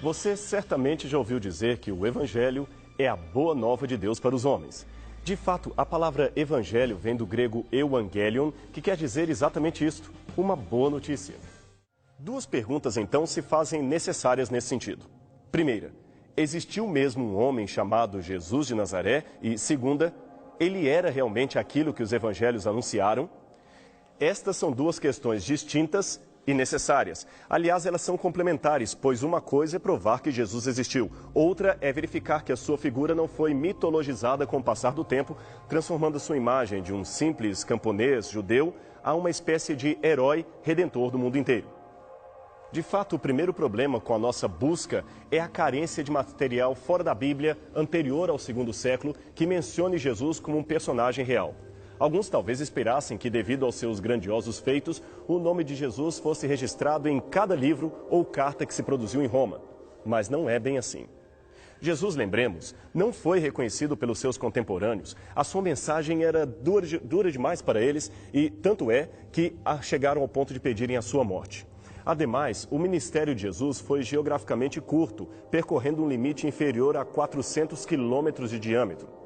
Você certamente já ouviu dizer que o Evangelho é a boa nova de Deus para os homens. De fato, a palavra evangelho vem do grego euangelion, que quer dizer exatamente isto, uma boa notícia. Duas perguntas, então, se fazem necessárias nesse sentido. Primeira, existiu mesmo um homem chamado Jesus de Nazaré? E segunda, ele era realmente aquilo que os evangelhos anunciaram? Estas são duas questões distintas e necessárias. Aliás, elas são complementares, pois uma coisa é provar que Jesus existiu, outra é verificar que a sua figura não foi mitologizada com o passar do tempo, transformando sua imagem de um simples camponês judeu a uma espécie de herói redentor do mundo inteiro. De fato, o primeiro problema com a nossa busca é a carência de material fora da Bíblia, anterior ao segundo século, que mencione Jesus como um personagem real. Alguns talvez esperassem que, devido aos seus grandiosos feitos, o nome de Jesus fosse registrado em cada livro ou carta que se produziu em Roma. Mas não é bem assim. Jesus, lembremos, não foi reconhecido pelos seus contemporâneos. A sua mensagem era dura demais para eles e tanto é que chegaram ao ponto de pedirem a sua morte. Ademais, o ministério de Jesus foi geograficamente curto, percorrendo um limite inferior a 400 quilômetros de diâmetro.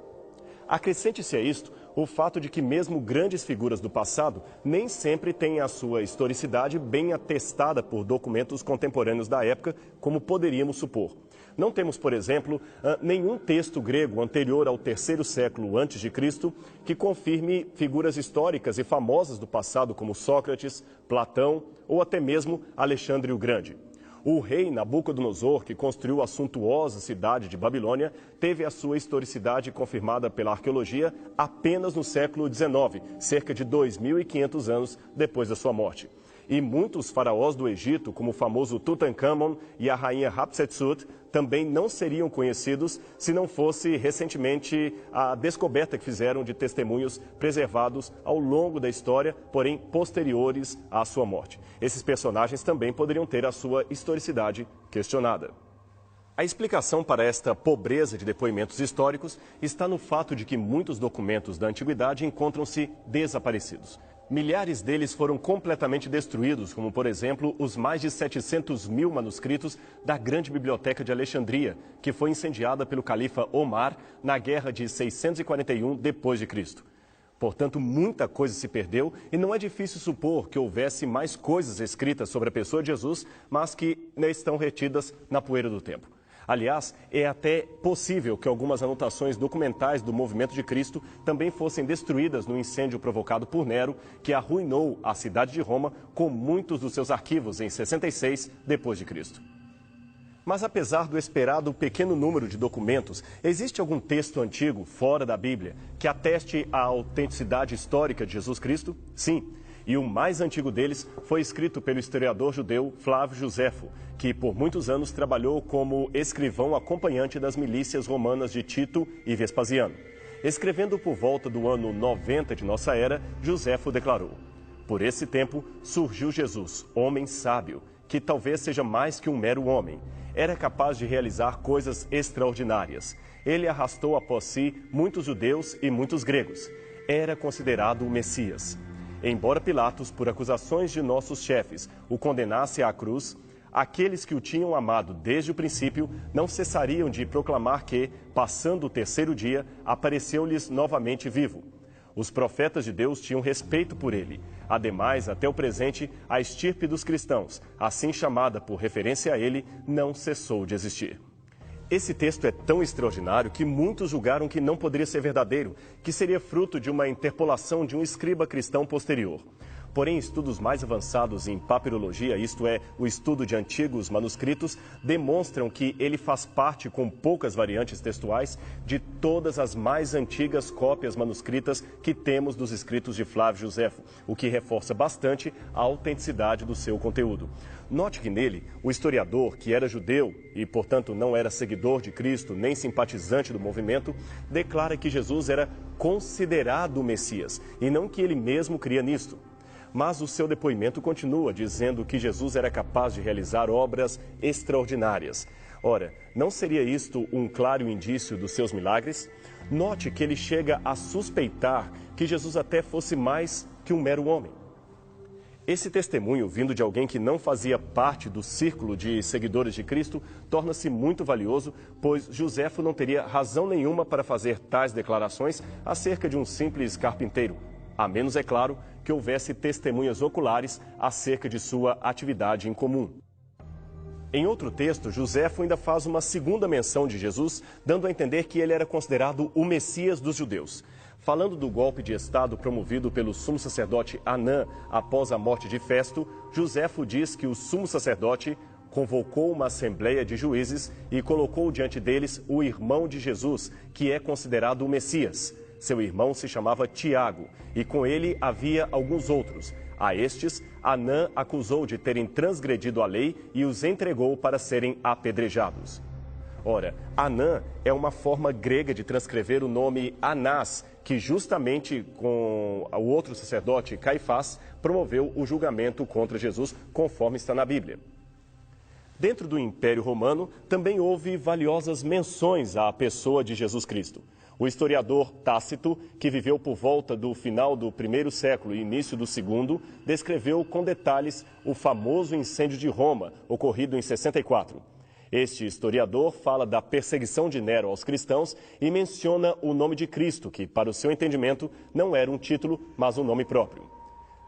Acrescente-se a isto o fato de que mesmo grandes figuras do passado nem sempre têm a sua historicidade bem atestada por documentos contemporâneos da época, como poderíamos supor. Não temos, por exemplo, nenhum texto grego anterior ao terceiro século antes de Cristo que confirme figuras históricas e famosas do passado como Sócrates, Platão ou até mesmo Alexandre o Grande. O rei Nabucodonosor, que construiu a suntuosa cidade de Babilônia, teve a sua historicidade confirmada pela arqueologia apenas no século XIX, cerca de 2.500 anos depois da sua morte. E muitos faraós do Egito, como o famoso Tutankhamon e a rainha Hatshepsut, também não seriam conhecidos se não fosse recentemente a descoberta que fizeram de testemunhos preservados ao longo da história, porém posteriores à sua morte. Esses personagens também poderiam ter a sua historicidade questionada. A explicação para esta pobreza de depoimentos históricos está no fato de que muitos documentos da antiguidade encontram-se desaparecidos. Milhares deles foram completamente destruídos, como, por exemplo, os mais de 700 mil manuscritos da Grande Biblioteca de Alexandria, que foi incendiada pelo califa Omar na Guerra de 641 d.C. Portanto, muita coisa se perdeu e não é difícil supor que houvesse mais coisas escritas sobre a pessoa de Jesus, mas que estão retidas na poeira do tempo. Aliás, é até possível que algumas anotações documentais do movimento de Cristo também fossem destruídas no incêndio provocado por Nero, que arruinou a cidade de Roma com muitos dos seus arquivos em 66 d.C. Mas apesar do esperado pequeno número de documentos, existe algum texto antigo, fora da Bíblia, que ateste a autenticidade histórica de Jesus Cristo? Sim. E o mais antigo deles foi escrito pelo historiador judeu Flávio Josefo, que por muitos anos trabalhou como escrivão acompanhante das milícias romanas de Tito e Vespasiano. Escrevendo por volta do ano 90 de nossa era, Josefo declarou: "Por esse tempo surgiu Jesus, homem sábio, que talvez seja mais que um mero homem. Era capaz de realizar coisas extraordinárias. Ele arrastou após si muitos judeus e muitos gregos. Era considerado o Messias. Embora Pilatos, por acusações de nossos chefes, o condenasse à cruz, aqueles que o tinham amado desde o princípio não cessariam de proclamar que, passando o terceiro dia, apareceu-lhes novamente vivo. Os profetas de Deus tinham respeito por ele. Ademais, até o presente, a estirpe dos cristãos, assim chamada por referência a ele, não cessou de existir." Esse texto é tão extraordinário que muitos julgaram que não poderia ser verdadeiro, que seria fruto de uma interpolação de um escriba cristão posterior. Porém, estudos mais avançados em papirologia, isto é, o estudo de antigos manuscritos, demonstram que ele faz parte, com poucas variantes textuais, de todas as mais antigas cópias manuscritas que temos dos escritos de Flávio Josefo, o que reforça bastante a autenticidade do seu conteúdo. Note que nele, o historiador, que era judeu e, portanto, não era seguidor de Cristo nem simpatizante do movimento, declara que Jesus era considerado o Messias e não que ele mesmo cria nisto. Mas o seu depoimento continua dizendo que Jesus era capaz de realizar obras extraordinárias. Ora, não seria isto um claro indício dos seus milagres? Note que ele chega a suspeitar que Jesus até fosse mais que um mero homem. Esse testemunho, vindo de alguém que não fazia parte do círculo de seguidores de Cristo, torna-se muito valioso, pois Joséfo não teria razão nenhuma para fazer tais declarações acerca de um simples carpinteiro, a menos, é claro, que houvesse testemunhas oculares acerca de sua atividade em comum. Em outro texto, Joséfo ainda faz uma segunda menção de Jesus, dando a entender que ele era considerado o Messias dos judeus. Falando do golpe de Estado promovido pelo sumo sacerdote Anã após a morte de Festo, Joséfo diz que o sumo sacerdote convocou uma assembleia de juízes e colocou diante deles o irmão de Jesus, que é considerado o Messias. Seu irmão se chamava Tiago, e com ele havia alguns outros. A estes, Anã acusou de terem transgredido a lei e os entregou para serem apedrejados. Ora, Anã é uma forma grega de transcrever o nome Anás, que justamente com o outro sacerdote, Caifás, promoveu o julgamento contra Jesus, conforme está na Bíblia. Dentro do Império Romano, também houve valiosas menções à pessoa de Jesus Cristo. O historiador Tácito, que viveu por volta do final do primeiro século e início do segundo, descreveu com detalhes o famoso incêndio de Roma, ocorrido em 64. Este historiador fala da perseguição de Nero aos cristãos e menciona o nome de Cristo, que, para o seu entendimento, não era um título, mas um nome próprio.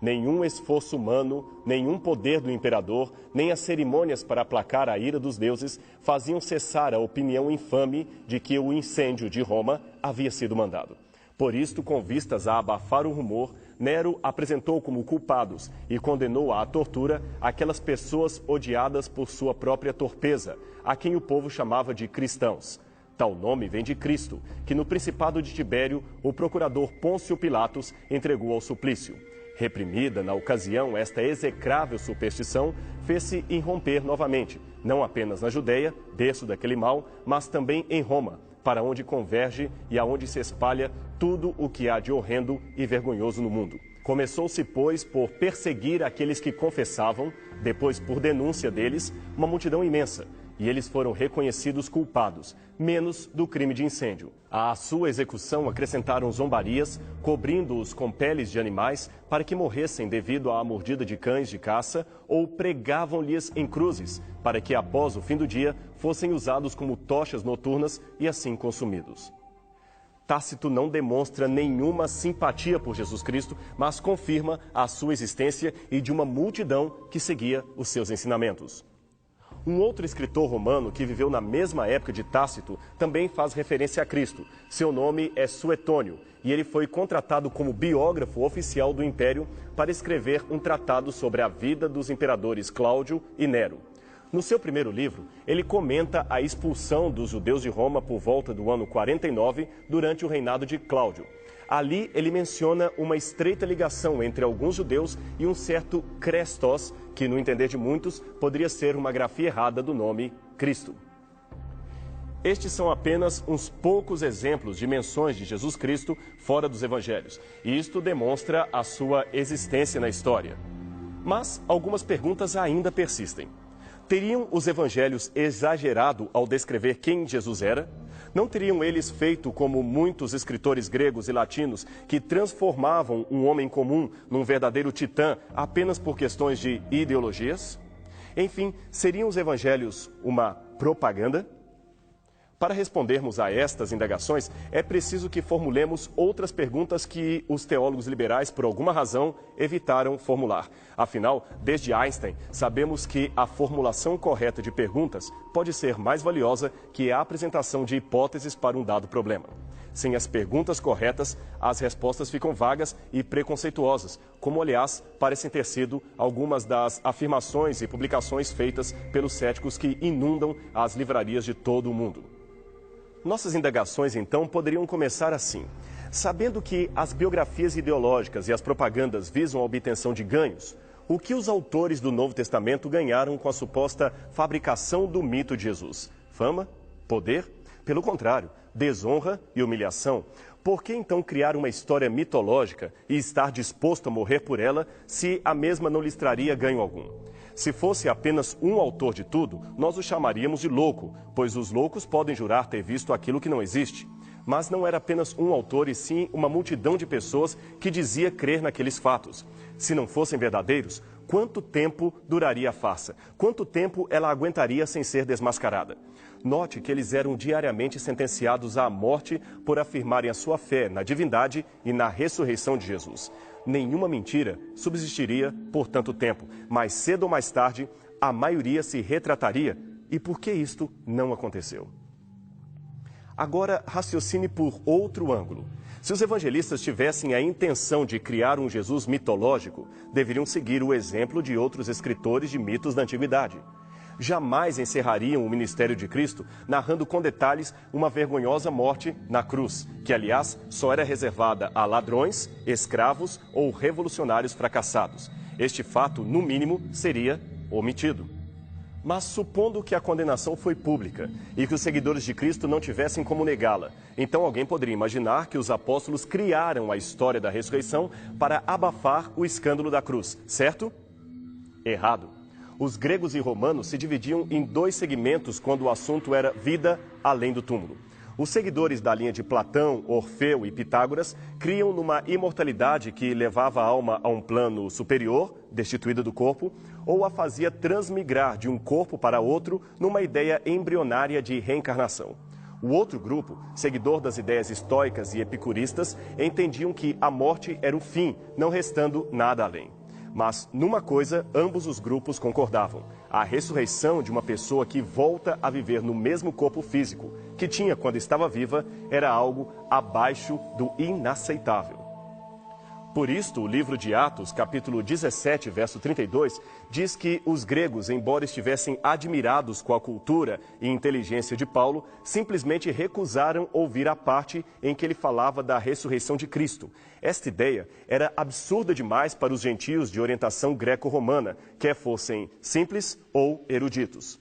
Nenhum esforço humano, nenhum poder do imperador, nem as cerimônias para aplacar a ira dos deuses faziam cessar a opinião infame de que o incêndio de Roma havia sido mandado. Por isto, com vistas a abafar o rumor, Nero apresentou como culpados e condenou à tortura aquelas pessoas odiadas por sua própria torpeza, a quem o povo chamava de cristãos. Tal nome vem de Cristo, que no principado de Tibério, o procurador Pôncio Pilatos entregou ao suplício. Reprimida na ocasião, esta execrável superstição fez-se irromper novamente, não apenas na Judeia, berço daquele mal, mas também em Roma, para onde converge e aonde se espalha tudo o que há de horrendo e vergonhoso no mundo. Começou-se, pois, por perseguir aqueles que confessavam, depois por denúncia deles, uma multidão imensa, e eles foram reconhecidos culpados, menos do crime de incêndio. À sua execução acrescentaram zombarias, cobrindo-os com peles de animais para que morressem devido à mordida de cães de caça, ou pregavam-lhes em cruzes, para que após o fim do dia fossem usados como tochas noturnas e assim consumidos. Tácito não demonstra nenhuma simpatia por Jesus Cristo, mas confirma a sua existência e de uma multidão que seguia os seus ensinamentos. Um outro escritor romano que viveu na mesma época de Tácito também faz referência a Cristo. Seu nome é Suetônio e ele foi contratado como biógrafo oficial do Império para escrever um tratado sobre a vida dos imperadores Cláudio e Nero. No seu primeiro livro, ele comenta a expulsão dos judeus de Roma por volta do ano 49, durante o reinado de Cláudio. Ali, ele menciona uma estreita ligação entre alguns judeus e um certo Crestos, que, no entender de muitos, poderia ser uma grafia errada do nome Cristo. Estes são apenas uns poucos exemplos de menções de Jesus Cristo fora dos evangelhos, e isto demonstra a sua existência na história. Mas algumas perguntas ainda persistem. Teriam os evangelhos exagerado ao descrever quem Jesus era? Não teriam eles feito como muitos escritores gregos e latinos que transformavam um homem comum num verdadeiro titã apenas por questões de ideologias? Enfim, seriam os evangelhos uma propaganda? Para respondermos a estas indagações, é preciso que formulemos outras perguntas que os teólogos liberais, por alguma razão, evitaram formular. Afinal, desde Einstein, sabemos que a formulação correta de perguntas pode ser mais valiosa que a apresentação de hipóteses para um dado problema. Sem as perguntas corretas, as respostas ficam vagas e preconceituosas, como, aliás, parecem ter sido algumas das afirmações e publicações feitas pelos céticos que inundam as livrarias de todo o mundo. Nossas indagações, então, poderiam começar assim. Sabendo que as biografias ideológicas e as propagandas visam a obtenção de ganhos, o que os autores do Novo Testamento ganharam com a suposta fabricação do mito de Jesus? Fama? Poder? Pelo contrário, desonra e humilhação. Por que então criar uma história mitológica e estar disposto a morrer por ela se a mesma não lhes traria ganho algum? Se fosse apenas um autor de tudo, nós o chamaríamos de louco, pois os loucos podem jurar ter visto aquilo que não existe. Mas não era apenas um autor, e sim uma multidão de pessoas que dizia crer naqueles fatos. Se não fossem verdadeiros, quanto tempo duraria a farsa? Quanto tempo ela aguentaria sem ser desmascarada? Note que eles eram diariamente sentenciados à morte por afirmarem a sua fé na divindade e na ressurreição de Jesus. Nenhuma mentira subsistiria por tanto tempo, mas cedo ou mais tarde, a maioria se retrataria. E por que isto não aconteceu? Agora, raciocine por outro ângulo. Se os evangelistas tivessem a intenção de criar um Jesus mitológico, deveriam seguir o exemplo de outros escritores de mitos da antiguidade. Jamais encerrariam o ministério de Cristo narrando com detalhes uma vergonhosa morte na cruz, que, aliás, só era reservada a ladrões, escravos ou revolucionários fracassados. Este fato, no mínimo, seria omitido. Mas supondo que a condenação foi pública e que os seguidores de Cristo não tivessem como negá-la, então alguém poderia imaginar que os apóstolos criaram a história da ressurreição para abafar o escândalo da cruz, certo? Errado. Os gregos e romanos se dividiam em dois segmentos quando o assunto era vida além do túmulo. Os seguidores da linha de Platão, Orfeu e Pitágoras criam numa imortalidade que levava a alma a um plano superior, destituída do corpo, ou a fazia transmigrar de um corpo para outro numa ideia embrionária de reencarnação. O outro grupo, seguidor das ideias estoicas e epicuristas, entendiam que a morte era o fim, não restando nada além. Mas numa coisa, ambos os grupos concordavam: a ressurreição de uma pessoa que volta a viver no mesmo corpo físico que tinha quando estava viva era algo abaixo do inaceitável. Por isto, o livro de Atos, capítulo 17, verso 32, diz que os gregos, embora estivessem admirados com a cultura e inteligência de Paulo, simplesmente recusaram ouvir a parte em que ele falava da ressurreição de Cristo. Esta ideia era absurda demais para os gentios de orientação greco-romana, quer fossem simples ou eruditos.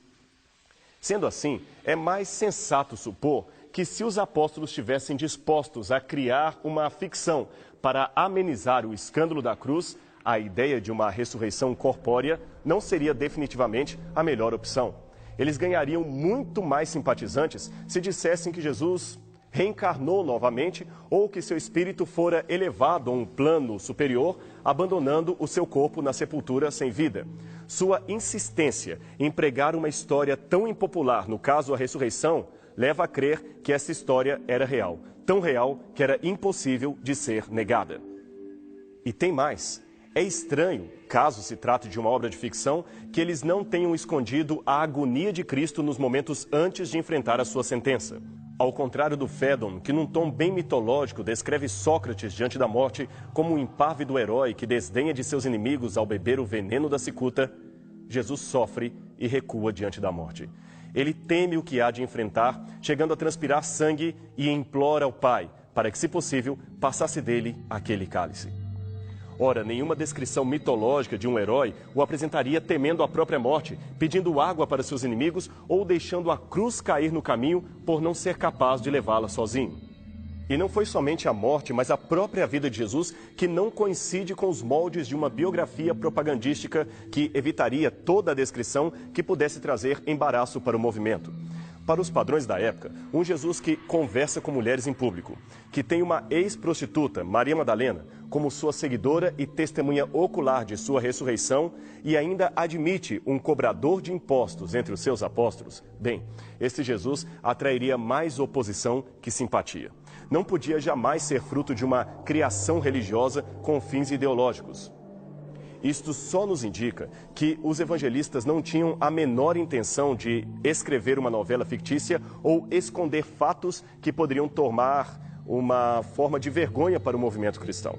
Sendo assim, é mais sensato supor que se os apóstolos estivessem dispostos a criar uma ficção para amenizar o escândalo da cruz, a ideia de uma ressurreição corpórea não seria definitivamente a melhor opção. Eles ganhariam muito mais simpatizantes se dissessem que Jesus reencarnou novamente ou que seu espírito fora elevado a um plano superior, abandonando o seu corpo na sepultura sem vida. Sua insistência em pregar uma história tão impopular, no caso a ressurreição, leva a crer que essa história era real, tão real que era impossível de ser negada. E tem mais. É estranho, caso se trate de uma obra de ficção, que eles não tenham escondido a agonia de Cristo nos momentos antes de enfrentar a sua sentença. Ao contrário do Fédon, que num tom bem mitológico descreve Sócrates diante da morte como um impávido herói que desdenha de seus inimigos ao beber o veneno da cicuta, Jesus sofre e recua diante da morte. Ele teme o que há de enfrentar, chegando a transpirar sangue e implora ao Pai, para que, se possível, passasse dele aquele cálice. Ora, nenhuma descrição mitológica de um herói o apresentaria temendo a própria morte, pedindo água para seus inimigos ou deixando a cruz cair no caminho por não ser capaz de levá-la sozinho. E não foi somente a morte, mas a própria vida de Jesus que não coincide com os moldes de uma biografia propagandística que evitaria toda a descrição que pudesse trazer embaraço para o movimento. Para os padrões da época, um Jesus que conversa com mulheres em público, que tem uma ex-prostituta, Maria Madalena, como sua seguidora e testemunha ocular de sua ressurreição e ainda admite um cobrador de impostos entre os seus apóstolos, bem, este Jesus atrairia mais oposição que simpatia. Não podia jamais ser fruto de uma criação religiosa com fins ideológicos. Isto só nos indica que os evangelistas não tinham a menor intenção de escrever uma novela fictícia ou esconder fatos que poderiam tomar uma forma de vergonha para o movimento cristão.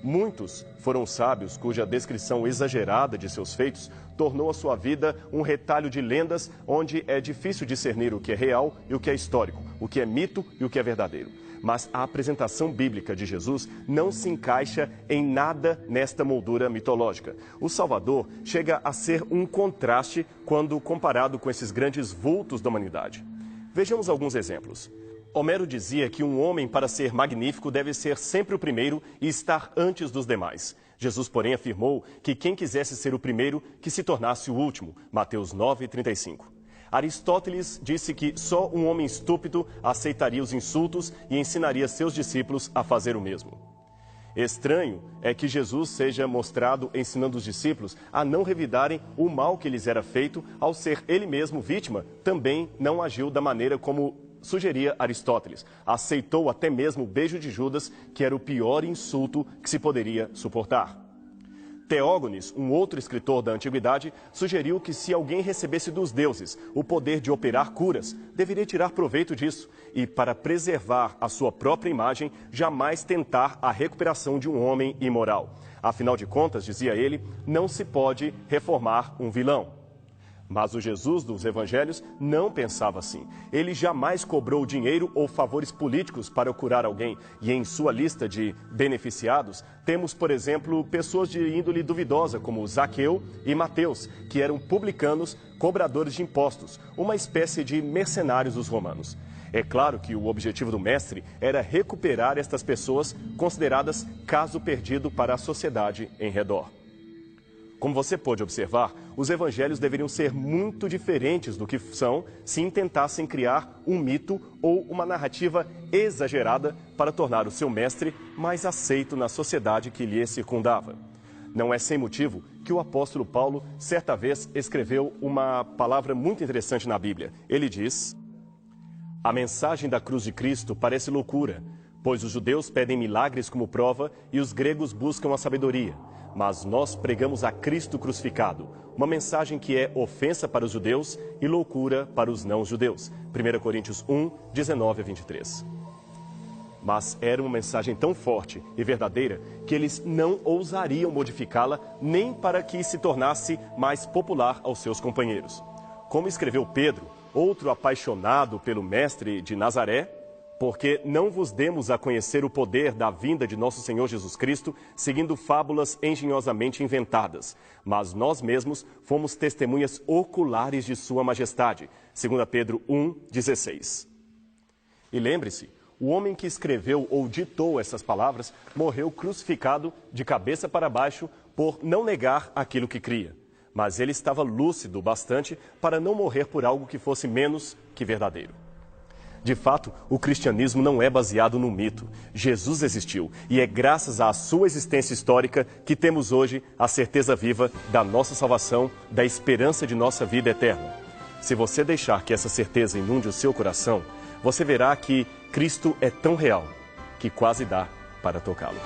Muitos foram sábios cuja descrição exagerada de seus feitos tornou a sua vida um retalho de lendas onde é difícil discernir o que é real e o que é histórico, o que é mito e o que é verdadeiro. Mas a apresentação bíblica de Jesus não se encaixa em nada nesta moldura mitológica. O Salvador chega a ser um contraste quando comparado com esses grandes vultos da humanidade. Vejamos alguns exemplos. Homero dizia que um homem, para ser magnífico, deve ser sempre o primeiro e estar antes dos demais. Jesus, porém, afirmou que quem quisesse ser o primeiro, que se tornasse o último. Mateus 9:35. Aristóteles disse que só um homem estúpido aceitaria os insultos e ensinaria seus discípulos a fazer o mesmo. Estranho é que Jesus seja mostrado ensinando os discípulos a não revidarem o mal que lhes era feito, ao ser ele mesmo vítima, também não agiu da maneira como sugeria Aristóteles. Aceitou até mesmo o beijo de Judas, que era o pior insulto que se poderia suportar. Teógenes, um outro escritor da antiguidade, sugeriu que se alguém recebesse dos deuses o poder de operar curas, deveria tirar proveito disso e, para preservar a sua própria imagem, jamais tentar a recuperação de um homem imoral. Afinal de contas, dizia ele, não se pode reformar um vilão. Mas o Jesus dos evangelhos não pensava assim. Ele jamais cobrou dinheiro ou favores políticos para curar alguém. E em sua lista de beneficiados, temos, por exemplo, pessoas de índole duvidosa, como Zaqueu e Mateus, que eram publicanos, cobradores de impostos, uma espécie de mercenários dos romanos. É claro que o objetivo do mestre era recuperar estas pessoas consideradas caso perdido para a sociedade em redor. Como você pode observar, os evangelhos deveriam ser muito diferentes do que são se intentassem criar um mito ou uma narrativa exagerada para tornar o seu mestre mais aceito na sociedade que lhe circundava. Não é sem motivo que o apóstolo Paulo, certa vez, escreveu uma palavra muito interessante na Bíblia. Ele diz: a mensagem da cruz de Cristo parece loucura, pois os judeus pedem milagres como prova e os gregos buscam a sabedoria. Mas nós pregamos a Cristo crucificado, uma mensagem que é ofensa para os judeus e loucura para os não-judeus. 1 Coríntios 1, 19 a 23. Mas era uma mensagem tão forte e verdadeira que eles não ousariam modificá-la nem para que se tornasse mais popular aos seus companheiros. Como escreveu Pedro, outro apaixonado pelo Mestre de Nazaré, porque não vos demos a conhecer o poder da vinda de nosso Senhor Jesus Cristo, seguindo fábulas engenhosamente inventadas, mas nós mesmos fomos testemunhas oculares de sua majestade. 2 Pedro 1, 16. E lembre-se, o homem que escreveu ou ditou essas palavras morreu crucificado de cabeça para baixo por não negar aquilo que cria. Mas ele estava lúcido bastante para não morrer por algo que fosse menos que verdadeiro. De fato, o cristianismo não é baseado no mito. Jesus existiu e é graças à sua existência histórica que temos hoje a certeza viva da nossa salvação, da esperança de nossa vida eterna. Se você deixar que essa certeza inunde o seu coração, você verá que Cristo é tão real que quase dá para tocá-lo.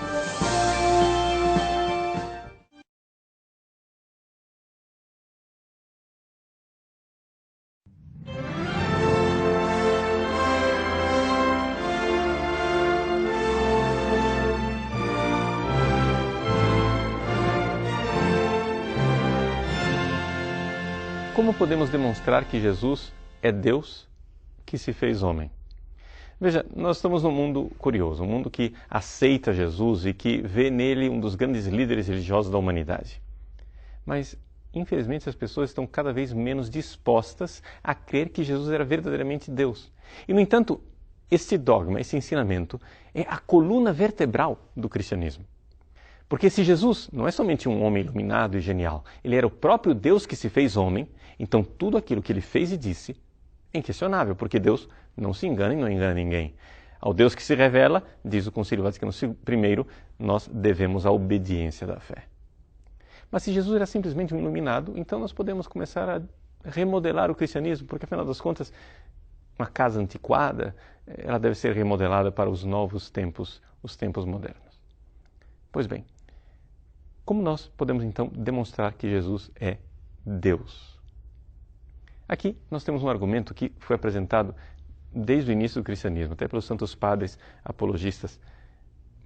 Como podemos demonstrar que Jesus é Deus que se fez homem? Veja, nós estamos num mundo curioso, um mundo que aceita Jesus e que vê nele um dos grandes líderes religiosos da humanidade. Mas, infelizmente, as pessoas estão cada vez menos dispostas a crer que Jesus era verdadeiramente Deus. E, no entanto, este dogma, esse ensinamento, é a coluna vertebral do cristianismo. Porque se Jesus não é somente um homem iluminado e genial, ele era o próprio Deus que se fez homem, então tudo aquilo que ele fez e disse é inquestionável, porque Deus não se engana e não engana ninguém. Ao Deus que se revela, diz o Concílio Vaticano I, nós devemos a obediência da fé. Mas se Jesus era simplesmente um iluminado, então nós podemos começar a remodelar o cristianismo, porque afinal das contas, uma casa antiquada, ela deve ser remodelada para os novos tempos, os tempos modernos. Pois bem, como nós podemos então demonstrar que Jesus é Deus? Aqui nós temos um argumento que foi apresentado desde o início do cristianismo, até pelos santos padres apologistas,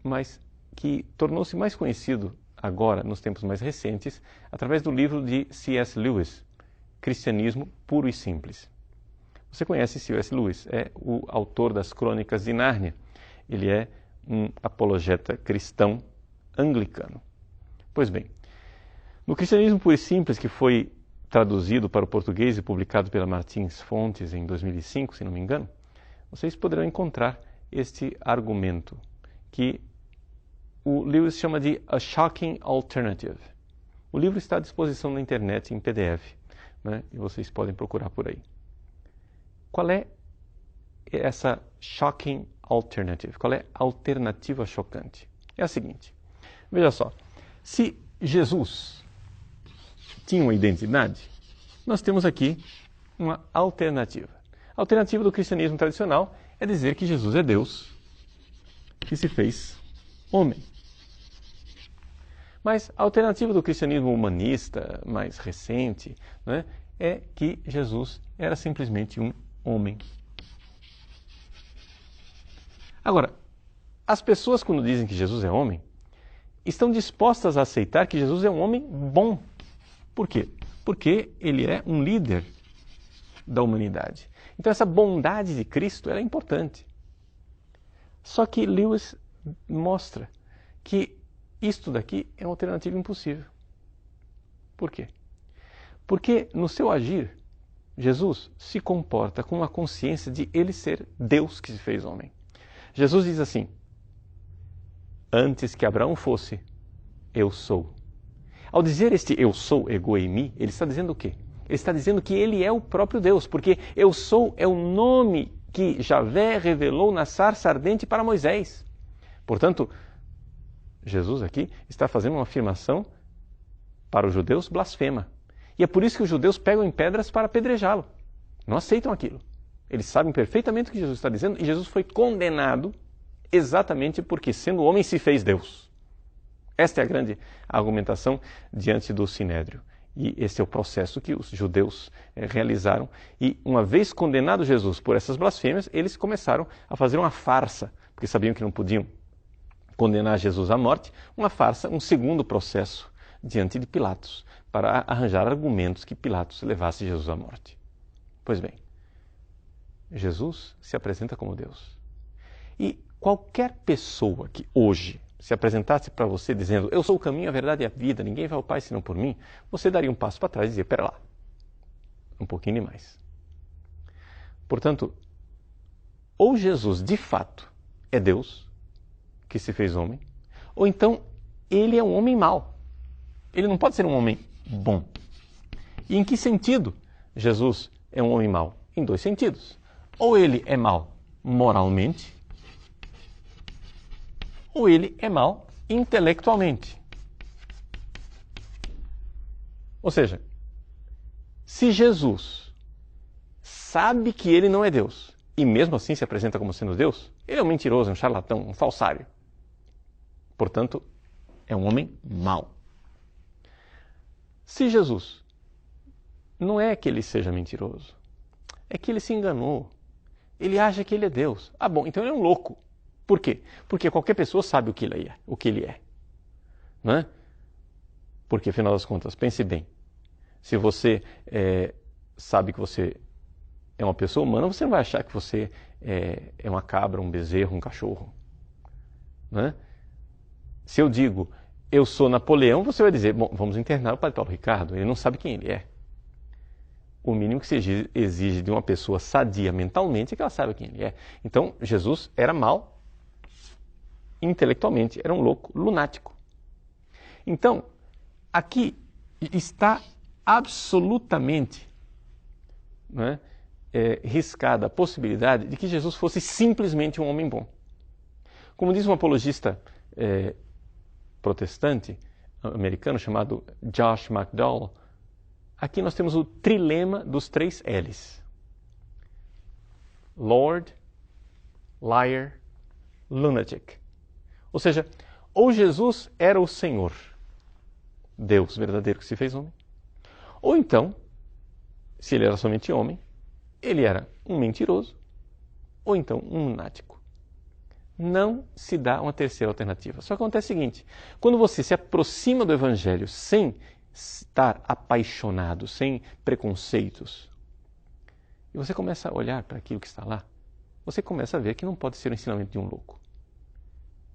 mas que tornou-se mais conhecido agora, nos tempos mais recentes, através do livro de C.S. Lewis, Cristianismo Puro e Simples. Você conhece C.S. Lewis, é o autor das Crônicas de Nárnia. Ele é um apologeta cristão anglicano. Pois bem, no Cristianismo Puro e Simples, que foi traduzido para o português e publicado pela Martins Fontes em 2005, se não me engano, vocês poderão encontrar este argumento que o Lewis chama de A Shocking Alternative. O livro está à disposição na internet em PDF, né? E vocês podem procurar por aí. Qual é essa Shocking Alternative? Qual é a alternativa chocante? é a seguinte. Veja só, se Jesus tinha uma identidade, nós temos aqui uma alternativa. A alternativa do cristianismo tradicional é dizer que Jesus é Deus que se fez homem. Mas a alternativa do cristianismo humanista, mais recente, né, é que Jesus era simplesmente um homem. Agora, as pessoas, quando dizem que Jesus é homem, estão dispostas a aceitar que Jesus é um homem bom. Por quê? Porque ele é um líder da humanidade. Então essa bondade de Cristo ela é importante. Só que Lewis mostra que isto daqui é uma alternativa impossível. Por quê? Porque no seu agir, Jesus se comporta com a consciência de ele ser Deus que se fez homem. Jesus diz assim: antes que Abraão fosse, eu sou. Ao dizer este eu sou, ego eimi, ele está dizendo o quê? Ele está dizendo que ele é o próprio Deus, porque eu sou é o nome que Javé revelou na sarça ardente para Moisés. Portanto, Jesus aqui está fazendo uma afirmação para os judeus blasfema. E é por isso que os judeus pegam em pedras para apedrejá-lo. Não aceitam aquilo. Eles sabem perfeitamente o que Jesus está dizendo e Jesus foi condenado exatamente porque, sendo homem, se fez Deus. Esta é a grande argumentação diante do Sinédrio. E esse é o processo que os judeus realizaram. E uma vez condenado Jesus por essas blasfêmias, eles começaram a fazer uma farsa, porque sabiam que não podiam condenar Jesus à morte, uma farsa, um segundo processo diante de Pilatos, para arranjar argumentos que Pilatos levasse Jesus à morte. Pois bem, Jesus se apresenta como Deus. E qualquer pessoa que hoje se apresentasse para você dizendo eu sou o caminho, a verdade e a vida, ninguém vai ao Pai senão por mim, você daria um passo para trás e dizia, pera lá, um pouquinho demais. Portanto, ou Jesus de fato é Deus que se fez homem, ou então ele é um homem mau. Ele não pode ser um homem bom. E em que sentido Jesus é um homem mau? Em dois sentidos. Ou ele é mau moralmente, ou ele é mau intelectualmente. Ou seja, se Jesus sabe que ele não é Deus, e mesmo assim se apresenta como sendo Deus, ele é um mentiroso, um charlatão, um falsário. Portanto, é um homem mau. Se Jesus não é que ele seja mentiroso, é que ele se enganou. Ele acha que ele é Deus. Ah, bom, então ele é um louco. Por quê? Porque qualquer pessoa sabe o que ele é. Não é? Porque, afinal das contas, pense bem. Se você sabe que você é uma pessoa humana, você não vai achar que você é uma cabra, um bezerro, um cachorro. Não é? Se eu digo, eu sou Napoleão, você vai dizer, bom, vamos internar o Padre Paulo Ricardo. Ele não sabe quem ele é. O mínimo que se exige de uma pessoa sadia mentalmente é que ela saiba quem ele é. Então, Jesus era mau intelectualmente, era um louco, lunático. Então, aqui está absolutamente riscada a possibilidade de que Jesus fosse simplesmente um homem bom. Como diz um apologista protestante americano chamado Josh McDowell, aqui nós temos o trilema dos 3 L's. Lord, Liar, Lunatic. Ou seja, ou Jesus era o Senhor, Deus verdadeiro que se fez homem, ou então, se ele era somente homem, ele era um mentiroso, ou então um lunático. Não se dá uma terceira alternativa. Só que acontece o seguinte, quando você se aproxima do Evangelho sem estar apaixonado, sem preconceitos, e você começa a olhar para aquilo que está lá, você começa a ver que não pode ser o ensinamento de um louco.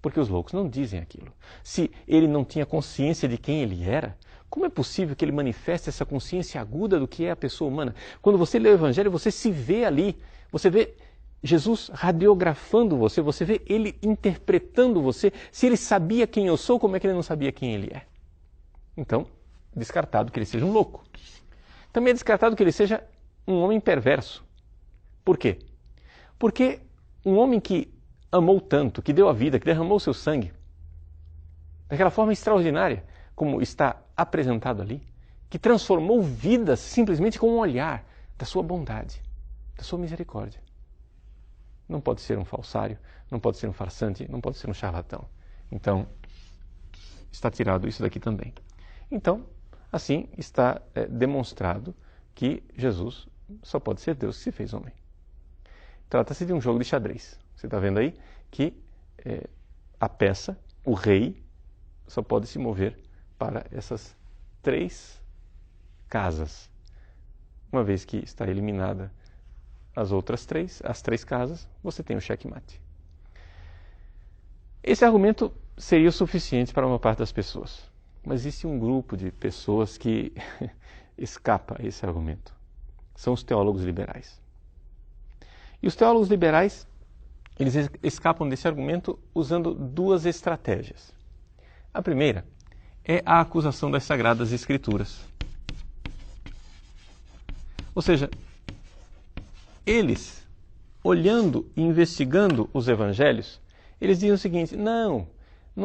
Porque os loucos não dizem aquilo. Se ele não tinha consciência de quem ele era, como é possível que ele manifeste essa consciência aguda do que é a pessoa humana? Quando você lê o Evangelho, você se vê ali. Você vê Jesus radiografando você, você vê ele interpretando você. Se ele sabia quem eu sou, como é que ele não sabia quem ele é? Então, descartado que ele seja um louco. Também é descartado que ele seja um homem perverso. Por quê? Porque um homem que amou tanto, que deu a vida, que derramou seu sangue, daquela forma extraordinária como está apresentado ali, que transformou vidas simplesmente com um olhar da sua bondade, da sua misericórdia. Não pode ser um falsário, não pode ser um farsante, não pode ser um charlatão. Então, está tirado isso daqui também. Então, assim está demonstrado que Jesus só pode ser Deus que se fez homem. Trata-se de um jogo de xadrez. Você está vendo aí que a peça, o rei, só pode se mover para essas 3 casas. Uma vez que está eliminada as outras 3, as 3 casas, você tem o checkmate. Esse argumento seria o suficiente para uma parte das pessoas. Mas existe um grupo de pessoas que escapa a esse argumento. São os teólogos liberais. E os teólogos liberais, eles escapam desse argumento usando 2 estratégias. A primeira é a acusação das Sagradas Escrituras. Ou seja, eles, olhando e investigando os evangelhos, eles dizem o seguinte: não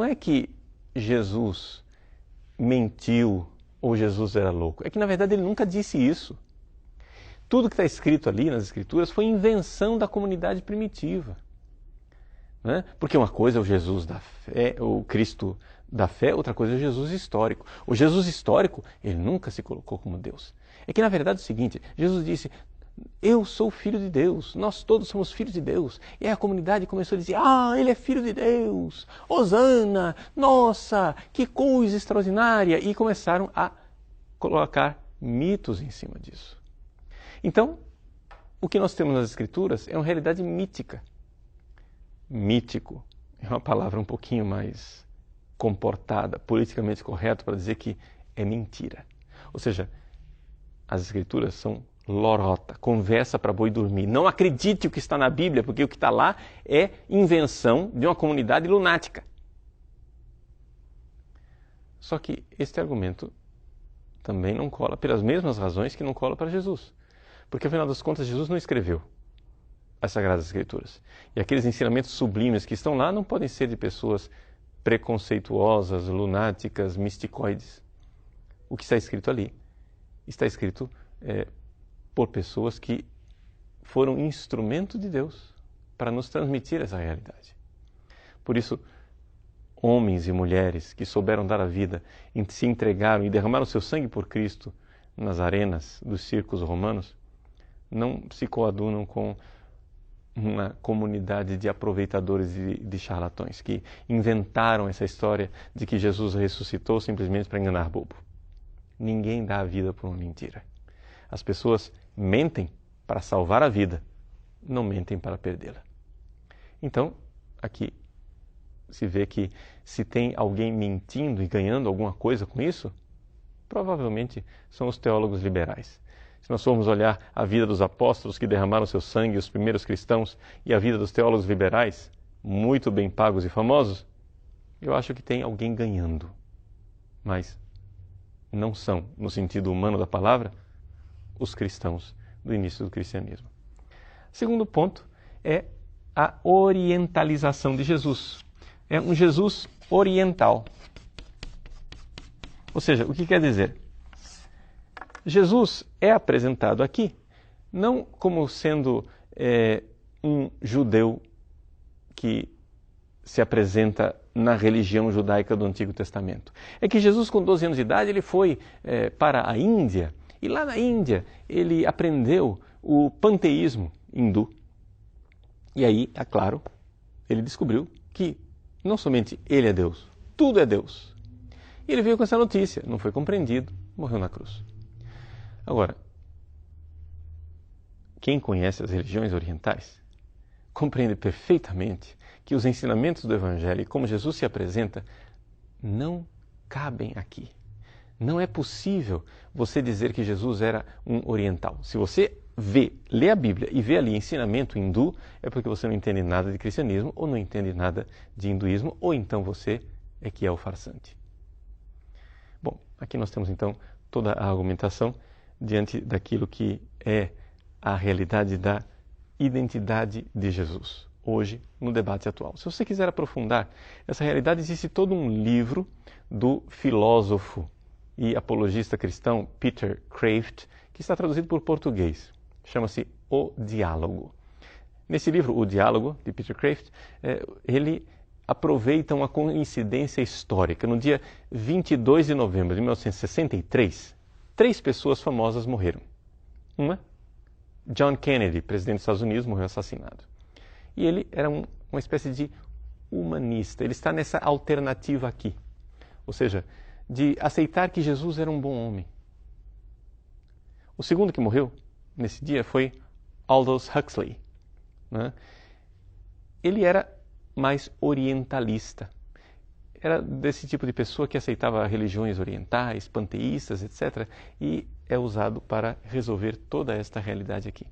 é que Jesus mentiu ou Jesus era louco. É que, na verdade, ele nunca disse isso. Tudo que está escrito ali nas Escrituras foi invenção da comunidade primitiva. Né? Porque uma coisa é o Jesus da fé, o Cristo da fé, outra coisa é o Jesus histórico. O Jesus histórico, ele nunca se colocou como Deus. É que, na verdade, é o seguinte: Jesus disse: eu sou filho de Deus, nós todos somos filhos de Deus. E aí a comunidade começou a dizer: ele é filho de Deus, hosana, nossa, que coisa extraordinária. E começaram a colocar mitos em cima disso. Então, o que nós temos nas Escrituras é uma realidade mítica. Mítico é uma palavra um pouquinho mais comportada, politicamente correta, para dizer que é mentira. Ou seja, as Escrituras são lorota, conversa para boi dormir. Não acredite o que está na Bíblia, porque o que está lá é invenção de uma comunidade lunática. Só que este argumento também não cola, pelas mesmas razões que não cola para Jesus. Porque, afinal das contas, Jesus não escreveu as Sagradas Escrituras. E aqueles ensinamentos sublimes que estão lá não podem ser de pessoas preconceituosas, lunáticas, misticoides. O que está escrito ali está escrito por pessoas que foram instrumento de Deus para nos transmitir essa realidade. Por isso, homens e mulheres que souberam dar a vida, se entregaram e derramaram seu sangue por Cristo nas arenas dos circos romanos, não se coadunam com uma comunidade de aproveitadores e de charlatões que inventaram essa história de que Jesus ressuscitou simplesmente para enganar bobo. Ninguém dá a vida por uma mentira. As pessoas mentem para salvar a vida, não mentem para perdê-la. Então, aqui se vê que se tem alguém mentindo e ganhando alguma coisa com isso, provavelmente são os teólogos liberais. Se nós formos olhar a vida dos apóstolos que derramaram seu sangue, os primeiros cristãos, e a vida dos teólogos liberais, muito bem pagos e famosos, eu acho que tem alguém ganhando. Mas não são, no sentido humano da palavra, os cristãos do início do cristianismo. Segundo ponto é a orientalização de Jesus. É um Jesus oriental. Ou seja, o que quer dizer? Jesus é apresentado aqui não como sendo um judeu que se apresenta na religião judaica do Antigo Testamento. É que Jesus, com 12 anos de idade, ele foi para a Índia, e lá na Índia ele aprendeu o panteísmo hindu. E aí, é claro, ele descobriu que não somente ele é Deus, tudo é Deus. E ele veio com essa notícia, não foi compreendido, morreu na cruz. Agora, quem conhece as religiões orientais compreende perfeitamente que os ensinamentos do Evangelho e como Jesus se apresenta não cabem aqui. Não é possível você dizer que Jesus era um oriental. Se você lê a Bíblia e vê ali ensinamento hindu, é porque você não entende nada de cristianismo ou não entende nada de hinduísmo, ou então você é que é o farsante. Bom, aqui nós temos então toda a argumentação diante daquilo que é a realidade da identidade de Jesus. hoje no debate atual. Se você quiser aprofundar essa realidade, existe todo um livro do filósofo e apologista cristão Peter Kreeft, que está traduzido por português. Chama-se O Diálogo. Nesse livro, O Diálogo, de Peter Kreeft, ele aproveita uma coincidência histórica. No dia 22 de novembro de 1963, 3 pessoas famosas morreram. Uma, John Kennedy, presidente dos Estados Unidos, morreu assassinado. E ele era uma espécie de humanista. Ele está nessa alternativa aqui. Ou seja, de aceitar que Jesus era um bom homem. O segundo que morreu nesse dia foi Aldous Huxley, né? Ele era mais orientalista. Era desse tipo de pessoa que aceitava religiões orientais, panteístas, etc. E é usado para resolver toda esta realidade aqui.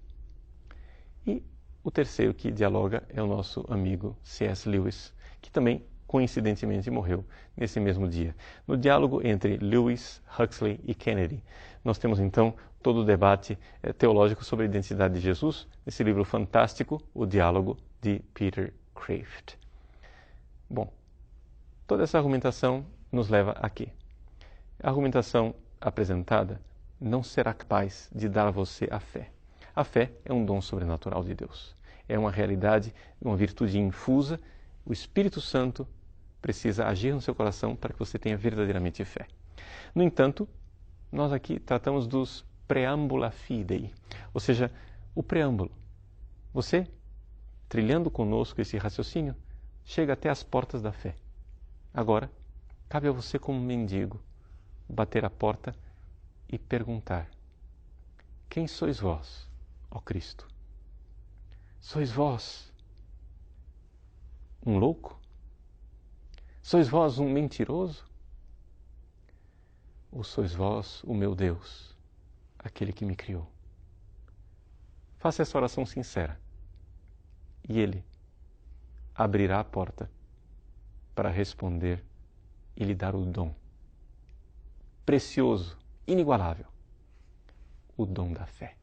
E o terceiro que dialoga é o nosso amigo C.S. Lewis, que também, coincidentemente, morreu nesse mesmo dia. No diálogo entre Lewis, Huxley e Kennedy, nós temos então todo o debate teológico sobre a identidade de Jesus, nesse livro fantástico, O Diálogo, de Peter Kreeft. Bom, toda essa argumentação nos leva aqui. A argumentação apresentada não será capaz de dar a você a fé. A fé é um dom sobrenatural de Deus. É uma realidade, uma virtude infusa. O Espírito Santo precisa agir no seu coração para que você tenha verdadeiramente fé. No entanto, nós aqui tratamos dos preambula fidei, ou seja, o preâmbulo. Você, trilhando conosco esse raciocínio, chega até as portas da fé. Agora, cabe a você como mendigo bater a porta e perguntar: quem sois vós, ó Cristo? Sois vós um louco? Sois vós um mentiroso? Ou sois vós o meu Deus, aquele que me criou? Faça essa oração sincera e Ele abrirá a porta para responder e lhe dar o dom precioso, inigualável, o dom da fé.